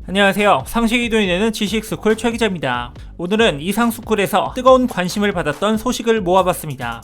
안녕하세요. 상식이 도인되는 지식스쿨 최 기자입니다. 오늘은 이상스쿨에서 뜨거운 관심을 받았던 소식을 모아봤습니다.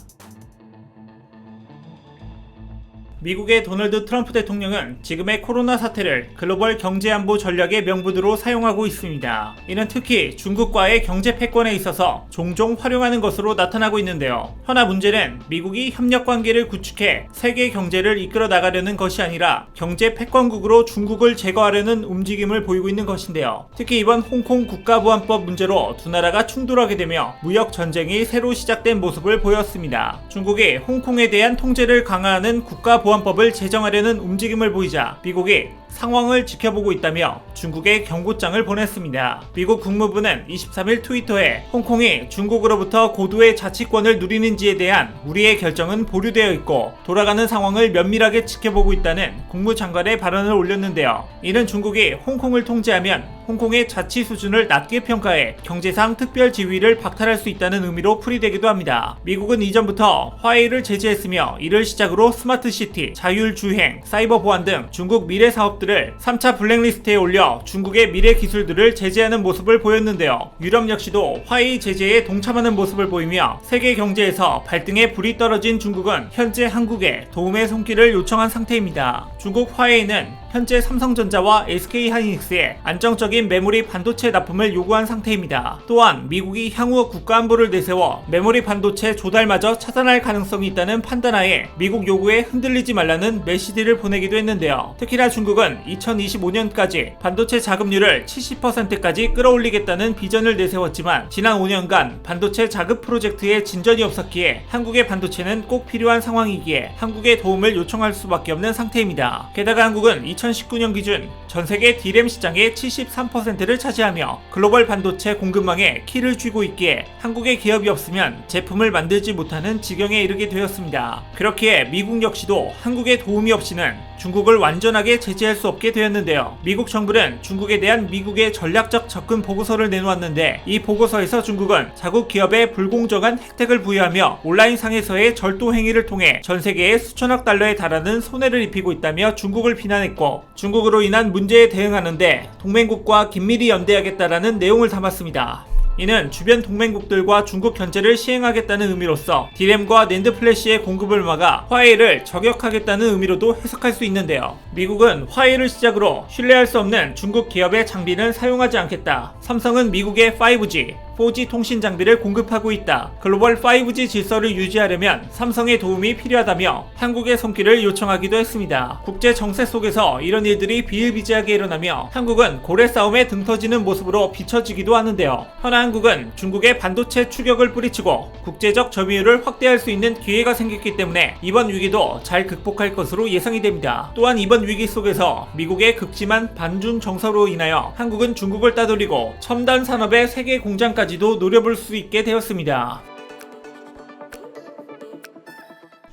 미국의 도널드 트럼프 대통령은 지금의 코로나 사태를 글로벌 경제안보 전략의 명분으로 사용하고 있습니다. 이는 특히 중국과의 경제 패권에 있어서 종종 활용하는 것으로 나타나고 있는데요. 허나 문제는 미국이 협력관계를 구축해 세계 경제를 이끌어 나가려는 것이 아니라 경제 패권국으로 중국을 제거하려는 움직임을 보이고 있는 것인데요. 특히 이번 홍콩 국가보안법 문제로 두 나라가 충돌하게 되며 무역 전쟁이 새로 시작된 모습을 보였습니다. 중국이 홍콩에 대한 통제를 강화하는 국가보안법을 제정하려는 움직임을 보이자 미국이 상황을 지켜보고 있다며 중국에 경고장을 보냈습니다. 미국 국무부는 23일 트위터에 홍콩이 중국으로부터 고도의 자치권을 누리는지에 대한 우리의 결정은 보류되어 있고 돌아가는 상황을 면밀하게 지켜보고 있다는 국무장관의 발언을 올렸는데요. 이는 중국이 홍콩을 통제하면 홍콩의 자치 수준을 낮게 평가해 경제상 특별 지위를 박탈할 수 있다는 의미로 풀이되기도 합니다. 미국은 이전부터 화웨이를 제재했으며 이를 시작으로 스마트시티, 자율주행, 사이버 보안 등 중국 미래 사업들을 3차 블랙리스트에 올려 중국의 미래 기술들을 제재하는 모습을 보였는데요. 유럽 역시도 화웨이 제재에 동참하는 모습을 보이며 세계 경제에서 발등에 불이 떨어진 중국은 현재 한국에 도움의 손길을 요청한 상태입니다. 중국 화웨이는 현재 삼성전자와 SK하이닉스에 안정적인 메모리 반도체 납품을 요구한 상태입니다. 또한 미국이 향후 국가안보를 내세워 메모리 반도체 조달마저 차단할 가능성이 있다는 판단하에 미국 요구에 흔들리지 말라는 메시지를 보내기도 했는데요. 특히나 중국은 2025년까지 반도체 자급률을 70%까지 끌어올리겠다는 비전을 내세웠지만 지난 5년간 반도체 자급 프로젝트에 진전이 없었기에 한국의 반도체는 꼭 필요한 상황이기에 한국의 도움을 요청할 수밖에 없는 상태입니다. 게다가 한국은 2019년 기준 전세계 D램 시장의 73%를 차지하며 글로벌 반도체 공급망에 키를 쥐고 있기에 한국의 기업이 없으면 제품을 만들지 못하는 지경에 이르게 되었습니다. 그렇기에 미국 역시도 한국의 도움이 없이는 중국을 완전하게 제재할 수 없게 되었는데요. 미국 정부는 중국에 대한 미국의 전략적 접근 보고서를 내놓았는데 이 보고서에서 중국은 자국 기업에 불공정한 혜택을 부여하며 온라인상에서의 절도 행위를 통해 전 세계에 수천억 달러에 달하는 손해를 입히고 있다며 중국을 비난했고 중국으로 인한 문제에 대응하는데 동맹국과 긴밀히 연대하겠다라는 내용을 담았습니다. 이는 주변 동맹국들과 중국 견제를 시행하겠다는 의미로서 D램과 낸드 플래시의 공급을 막아 화웨이를 저격하겠다는 의미로도 해석할 수 있는데요. 미국은 화웨이를 시작으로 신뢰할 수 없는 중국 기업의 장비는 사용하지 않겠다. 삼성은 미국의 5G, 4G 통신 장비를 공급하고 있다. 글로벌 5G 질서를 유지하려면 삼성의 도움이 필요하다며 한국의 손길을 요청하기도 했습니다. 국제 정세 속에서 이런 일들이 비일비재하게 일어나며 한국은 고래 싸움에 등 터지는 모습으로 비춰지기도 하는데요. 허나 한국은 중국의 반도체 추격을 뿌리치고 국제적 점유율을 확대할 수 있는 기회가 생겼기 때문에 이번 위기도 잘 극복할 것으로 예상이 됩니다. 또한 이번 위기 속에서 미국의 극심한 반중 정서로 인하여 한국은 중국을 따돌리고 첨단 산업의 세계 공장까지도 노려볼 수 있게 되었습니다.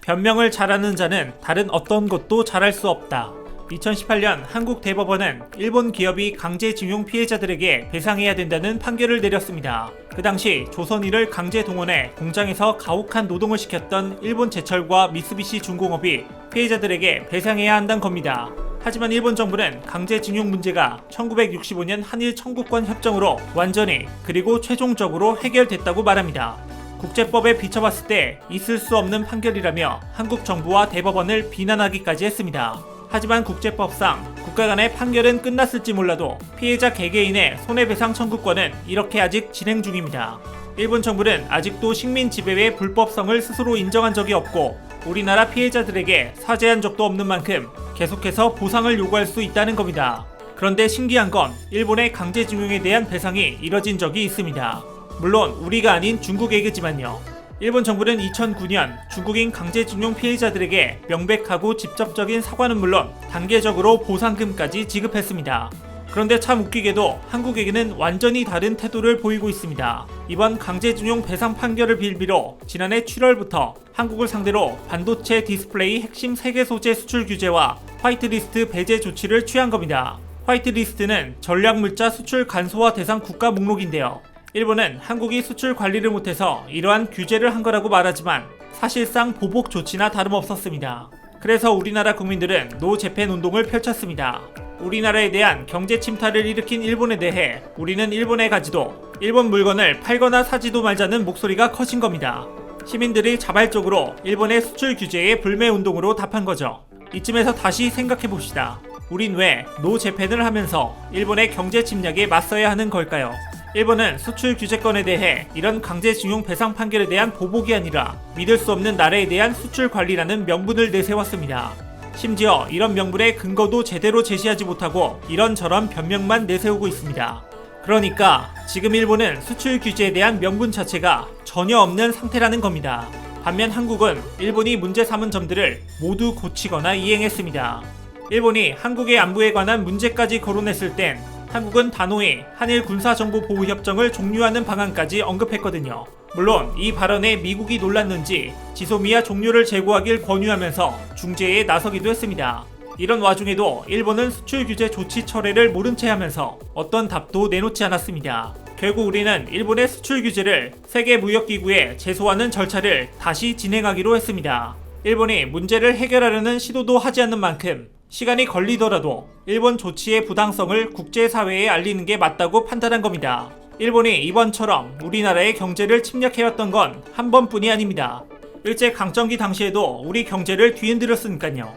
변명을 잘하는 자는 다른 어떤 것도 잘할 수 없다. 2018년 한국 대법원은 일본 기업이 강제징용 피해자들에게 배상해야 된다는 판결을 내렸습니다. 그 당시 조선일을 강제 동원해 공장에서 가혹한 노동을 시켰던 일본 제철과 미쓰비시 중공업이 피해자들에게 배상해야 한다는 겁니다. 하지만 일본 정부는 강제징용 문제가 1965년 한일 청구권 협정으로 완전히 그리고 최종적으로 해결됐다고 말합니다. 국제법에 비춰봤을 때 있을 수 없는 판결이라며 한국 정부와 대법원을 비난하기까지 했습니다. 하지만 국제법상 국가 간의 판결은 끝났을지 몰라도 피해자 개개인의 손해배상 청구권은 이렇게 아직 진행 중입니다. 일본 정부는 아직도 식민 지배의 불법성을 스스로 인정한 적이 없고 우리나라 피해자들에게 사죄한 적도 없는 만큼 계속해서 보상을 요구할 수 있다는 겁니다. 그런데 신기한 건 일본의 강제징용에 대한 배상이 이뤄진 적이 있습니다. 물론 우리가 아닌 중국에게지만요. 일본 정부는 2009년 중국인 강제징용 피해자들에게 명백하고 직접적인 사과는 물론 단계적으로 보상금까지 지급했습니다. 그런데 참 웃기게도 한국에게는 완전히 다른 태도를 보이고 있습니다. 이번 강제징용 배상 판결을 빌미로 지난해 7월부터 한국을 상대로 반도체 디스플레이 핵심 3개 소재 수출 규제와 화이트리스트 배제 조치를 취한 겁니다. 화이트리스트는 전략물자 수출 간소화 대상 국가 목록인데요. 일본은 한국이 수출 관리를 못해서 이러한 규제를 한 거라고 말하지만 사실상 보복 조치나 다름없었습니다. 그래서 우리나라 국민들은 노 재팬 운동을 펼쳤습니다. 우리나라에 대한 경제 침탈을 일으킨 일본에 대해 우리는 일본에 가지도 일본 물건을 팔거나 사지도 말자는 목소리가 커진 겁니다. 시민들이 자발적으로 일본의 수출 규제에 불매 운동으로 답한 거죠. 이쯤에서 다시 생각해 봅시다. 우린 왜 노 재팬을 하면서 일본의 경제 침략에 맞서야 하는 걸까요? 일본은 수출 규제권에 대해 이런 강제징용 배상 판결에 대한 보복이 아니라 믿을 수 없는 나라에 대한 수출 관리라는 명분을 내세웠습니다. 심지어 이런 명분의 근거도 제대로 제시하지 못하고 이런저런 변명만 내세우고 있습니다. 그러니까 지금 일본은 수출 규제에 대한 명분 자체가 전혀 없는 상태라는 겁니다. 반면 한국은 일본이 문제 삼은 점들을 모두 고치거나 이행했습니다. 일본이 한국의 안보에 관한 문제까지 거론했을 땐 한국은 단호히 한일 군사정보보호협정을 종료하는 방안까지 언급했거든요. 물론 이 발언에 미국이 놀랐는지 지소미아 종료를 재고하길 권유하면서 중재에 나서기도 했습니다. 이런 와중에도 일본은 수출 규제 조치 철회를 모른 채 하면서 어떤 답도 내놓지 않았습니다. 결국 우리는 일본의 수출 규제를 세계무역기구에 제소하는 절차를 다시 진행하기로 했습니다. 일본이 문제를 해결하려는 시도도 하지 않는 만큼 시간이 걸리더라도 일본 조치의 부당성을 국제사회에 알리는 게 맞다고 판단한 겁니다. 일본이 이번처럼 우리나라의 경제를 침략해왔던 건 한 번뿐이 아닙니다. 일제강점기 당시에도 우리 경제를 뒤흔들었으니까요.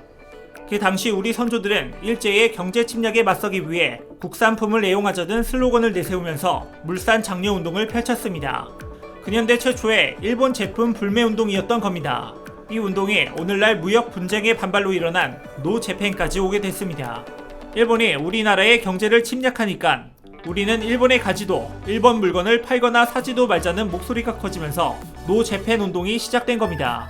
그 당시 우리 선조들은 일제의 경제 침략에 맞서기 위해 국산품을 애용하자는 슬로건을 내세우면서 물산 장려 운동을 펼쳤습니다. 근현대 최초의 일본 제품 불매 운동이었던 겁니다. 이 운동이 오늘날 무역 분쟁의 반발로 일어난 노 재팬까지 오게 됐습니다. 일본이 우리나라의 경제를 침략하니까 우리는 일본에 가지도 일본 물건을 팔거나 사지도 말자는 목소리가 커지면서 노 재팬 운동이 시작된 겁니다.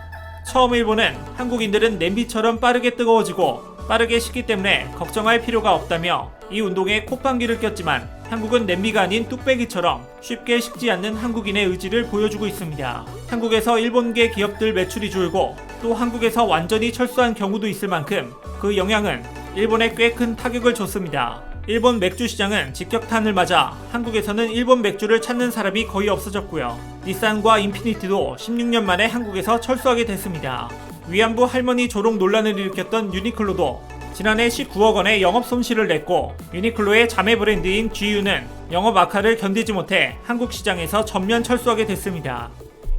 처음 일본은 한국인들은 냄비처럼 빠르게 뜨거워지고 빠르게 식기 때문에 걱정할 필요가 없다며 이 운동에 콧방귀를 꼈지만 한국은 냄비가 아닌 뚝배기처럼 쉽게 식지 않는 한국인의 의지를 보여주고 있습니다. 한국에서 일본계 기업들 매출이 줄고 또 한국에서 완전히 철수한 경우도 있을 만큼 그 영향은 일본에 꽤 큰 타격을 줬습니다. 일본 맥주 시장은 직격탄을 맞아 한국에서는 일본 맥주를 찾는 사람이 거의 없어졌고요. 닛산과 인피니티도 16년 만에 한국에서 철수하게 됐습니다. 위안부 할머니 조롱 논란을 일으켰던 유니클로도 지난해 19억 원의 영업 손실을 냈고 유니클로의 자매 브랜드인 GU는 영업 악화를 견디지 못해 한국 시장에서 전면 철수하게 됐습니다.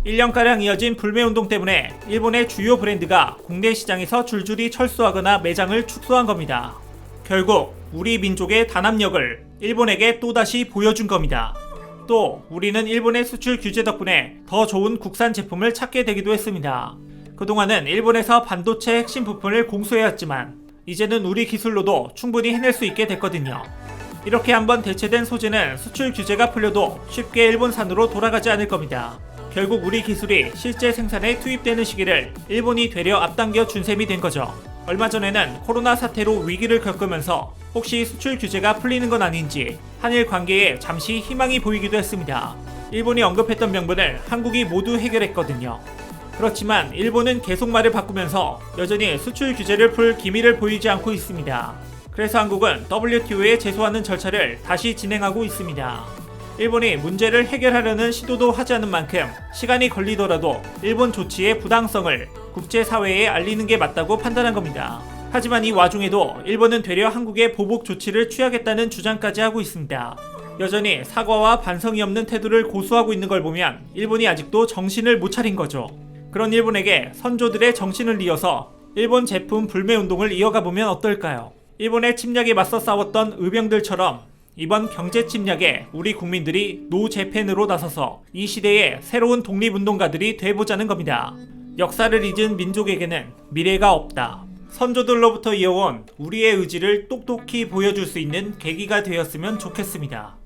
1년가량 이어진 불매운동 때문에 일본의 주요 브랜드가 국내 시장에서 줄줄이 철수하거나 매장을 축소한 겁니다. 결국 우리 민족의 단합력을 일본에게 또다시 보여준 겁니다. 또 우리는 일본의 수출 규제 덕분에 더 좋은 국산 제품을 찾게 되기도 했습니다. 그동안은 일본에서 반도체 핵심 부품을 공수해왔지만 이제는 우리 기술로도 충분히 해낼 수 있게 됐거든요. 이렇게 한번 대체된 소재는 수출 규제가 풀려도 쉽게 일본산으로 돌아가지 않을 겁니다. 결국 우리 기술이 실제 생산에 투입되는 시기를 일본이 되려 앞당겨 준 셈이 된 거죠. 얼마 전에는 코로나 사태로 위기를 겪으면서 혹시 수출 규제가 풀리는 건 아닌지 한일 관계에 잠시 희망이 보이기도 했습니다. 일본이 언급했던 명분을 한국이 모두 해결했거든요. 그렇지만 일본은 계속 말을 바꾸면서 여전히 수출 규제를 풀 기미를 보이지 않고 있습니다. 그래서 한국은 WTO에 제소하는 절차를 다시 진행하고 있습니다. 일본이 문제를 해결하려는 시도도 하지 않은 만큼 시간이 걸리더라도 일본 조치의 부당성을 국제사회에 알리는 게 맞다고 판단한 겁니다. 하지만 이 와중에도 일본은 되려 한국의 보복 조치를 취하겠다는 주장까지 하고 있습니다. 여전히 사과와 반성이 없는 태도를 고수하고 있는 걸 보면 일본이 아직도 정신을 못 차린 거죠. 그런 일본에게 선조들의 정신을 이어서 일본 제품 불매 운동을 이어가 보면 어떨까요? 일본의 침략에 맞서 싸웠던 의병들처럼 이번 경제 침략에 우리 국민들이 노 재팬으로 나서서 이 시대의 새로운 독립운동가들이 돼보자는 겁니다. 역사를 잊은 민족에게는 미래가 없다. 선조들로부터 이어온 우리의 의지를 똑똑히 보여줄 수 있는 계기가 되었으면 좋겠습니다.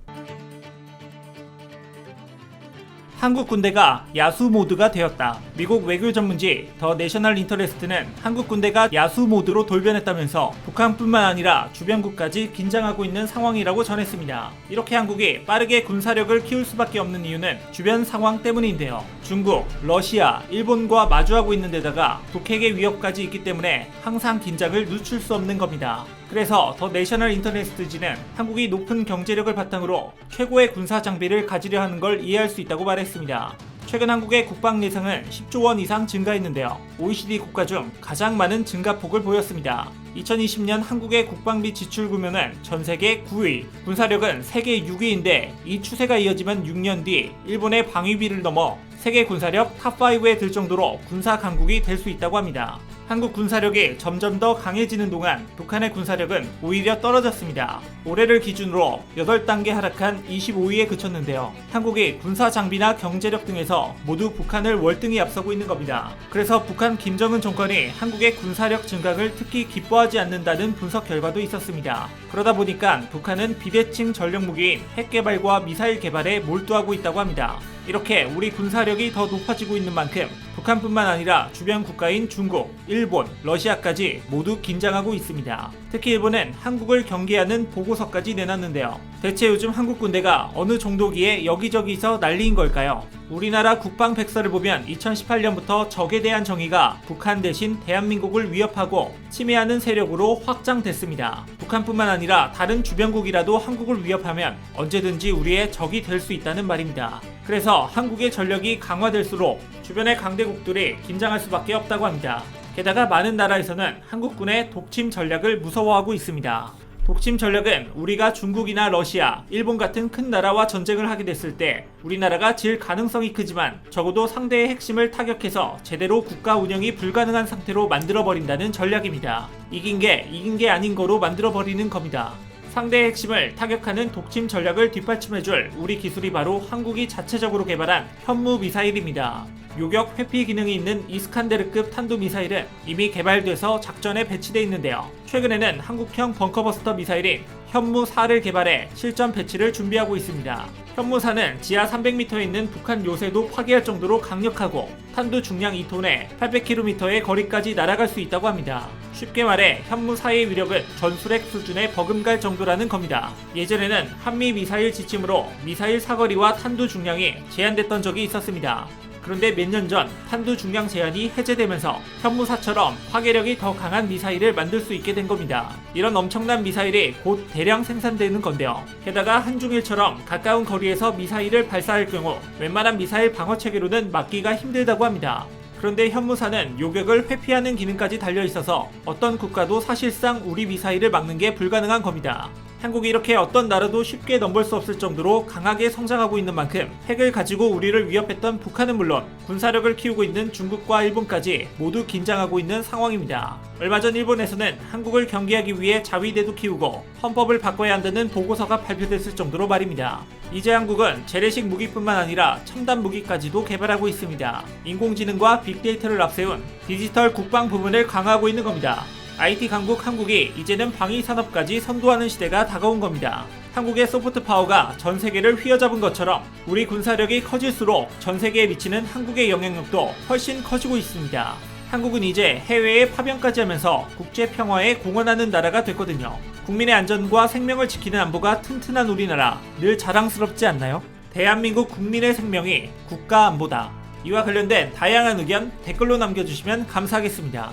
한국 군대가 야수 모드가 되었다. 미국 외교 전문지 더 내셔널 인터레스트는 한국 군대가 야수 모드로 돌변했다면서 북한뿐만 아니라 주변국까지 긴장하고 있는 상황이라고 전했습니다. 이렇게 한국이 빠르게 군사력을 키울 수밖에 없는 이유는 주변 상황 때문인데요. 중국, 러시아, 일본과 마주하고 있는 데다가 북핵의 위협까지 있기 때문에 항상 긴장을 늦출 수 없는 겁니다. 그래서 더 내셔널 인터레스트지는 한국이 높은 경제력을 바탕으로 최고의 군사 장비를 가지려 하는 걸 이해할 수 있다고 말했습니다. 최근 한국의 국방 예상은 10조 원 이상 증가했는데요. OECD 국가 중 가장 많은 증가폭을 보였습니다. 2020년 한국의 국방비 지출 규모는 전 세계 9위, 군사력은 세계 6위인데 이 추세가 이어지면 6년 뒤 일본의 방위비를 넘어 세계 군사력 탑5에 들 정도로 군사 강국이 될 수 있다고 합니다. 한국 군사력이 점점 더 강해지는 동안 북한의 군사력은 오히려 떨어졌습니다. 올해를 기준으로 8단계 하락한 25위에 그쳤는데요. 한국이 군사 장비나 경제력 등에서 모두 북한을 월등히 앞서고 있는 겁니다. 그래서 북한 김정은 정권이 한국의 군사력 증강을 특히 기뻐하지 않는다는 분석 결과도 있었습니다. 그러다 보니까 북한은 비대칭 전력 무기인 핵 개발과 미사일 개발에 몰두하고 있다고 합니다. 이렇게 우리 군사력이 더 높아지고 있는 만큼 북한뿐만 아니라 주변 국가인 중국, 일본, 러시아까지 모두 긴장하고 있습니다. 특히 일본은 한국을 경계하는 보고서까지 내놨는데요. 대체 요즘 한국 군대가 어느 정도기에 여기저기서 난리인 걸까요? 우리나라 국방백서를 보면 2018년부터 적에 대한 정의가 북한 대신 대한민국을 위협하고 침해하는 세력으로 확장됐습니다. 북한뿐만 아니라 다른 주변국이라도 한국을 위협하면 언제든지 우리의 적이 될 수 있다는 말입니다. 그래서 한국의 전력이 강화될수록 주변의 강대국들이 긴장할 수밖에 없다고 합니다. 게다가 많은 나라에서는 한국군의 독침 전략을 무서워하고 있습니다. 독침 전략은 우리가 중국이나 러시아, 일본 같은 큰 나라와 전쟁을 하게 됐을 때 우리나라가 질 가능성이 크지만 적어도 상대의 핵심을 타격해서 제대로 국가 운영이 불가능한 상태로 만들어버린다는 전략입니다. 이긴 게 아닌 거로 만들어버리는 겁니다. 상대의 핵심을 타격하는 독침 전략을 뒷받침해줄 우리 기술이 바로 한국이 자체적으로 개발한 현무 미사일입니다. 요격 회피 기능이 있는 이스칸데르급 탄도미사일은 이미 개발돼서 작전에 배치돼 있는데요. 최근에는 한국형 벙커버스터 미사일인 현무4를 개발해 실전 배치를 준비하고 있습니다. 현무4는 지하 300m에 있는 북한 요새도 파괴할 정도로 강력하고 탄두 중량 2톤에 800km의 거리까지 날아갈 수 있다고 합니다. 쉽게 말해 현무4의 위력은 전술핵 수준의 버금갈 정도라는 겁니다. 예전에는 한미 미사일 지침으로 미사일 사거리와 탄두 중량이 제한됐던 적이 있었습니다. 그런데 몇 년 전 탄두 중량 제한이 해제되면서 현무4처럼 파괴력이 더 강한 미사일을 만들 수 있게 된 겁니다. 이런 엄청난 미사일이 곧 대량 생산되는 건데요. 게다가 한중일처럼 가까운 거리에서 미사일을 발사할 경우 웬만한 미사일 방어 체계로는 막기가 힘들다고 합니다. 그런데 현무4는 요격을 회피하는 기능까지 달려있어서 어떤 국가도 사실상 우리 미사일을 막는 게 불가능한 겁니다. 한국이 이렇게 어떤 나라도 쉽게 넘볼 수 없을 정도로 강하게 성장하고 있는 만큼 핵을 가지고 우리를 위협했던 북한은 물론 군사력을 키우고 있는 중국과 일본까지 모두 긴장하고 있는 상황입니다. 얼마 전 일본에서는 한국을 경계하기 위해 자위대도 키우고 헌법을 바꿔야 한다는 보고서가 발표됐을 정도로 말입니다. 이제 한국은 재래식 무기뿐만 아니라 첨단 무기까지도 개발하고 있습니다. 인공지능과 빅데이터를 앞세운 디지털 국방 부문을 강화하고 있는 겁니다. IT 강국 한국이 이제는 방위 산업까지 선도하는 시대가 다가온 겁니다. 한국의 소프트 파워가 전 세계를 휘어잡은 것처럼 우리 군사력이 커질수록 전 세계에 미치는 한국의 영향력도 훨씬 커지고 있습니다. 한국은 이제 해외에 파병까지 하면서 국제 평화에 공헌하는 나라가 됐거든요. 국민의 안전과 생명을 지키는 안보가 튼튼한 우리나라, 늘 자랑스럽지 않나요? 대한민국 국민의 생명이 국가 안보다. 이와 관련된 다양한 의견 댓글로 남겨주시면 감사하겠습니다.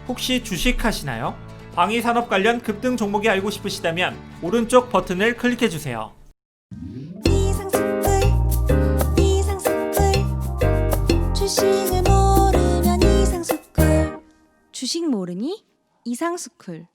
혹시 주식하시나요? 방위산업 관련 급등 종목이 알고 싶으시다면 오른쪽 버튼을 클릭해주세요. 주식을 모르면 이상스쿨. 주식 모르니? 이상스쿨.